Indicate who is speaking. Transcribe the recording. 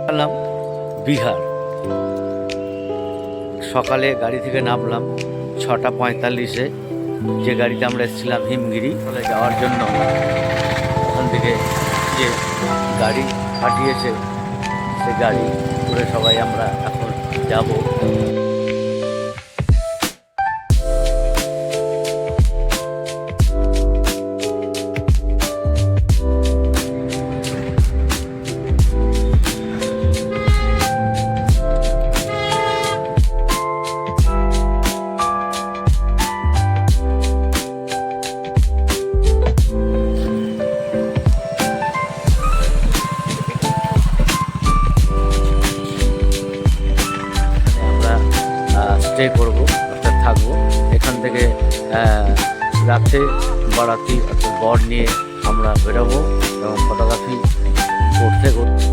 Speaker 1: গেলাম বিহার। সকালে গাড়ি থেকে নামলাম 6:45-এ, যে গাড়িতে আমরা এসেছিলাম হিমগিরি চলে যাওয়ার জন্য। ওখান থেকে যে গাড়ি পাঠিয়েছে সে গাড়ি করে সবাই আমরা এখন যাব। স্টে করবো, অর্থাৎ থাকবো এখান থেকে। রাতে বারাতি অর্থাৎ বর নিয়ে আমরা বেরোবো এবং ফটোগ্রাফি করতে করতে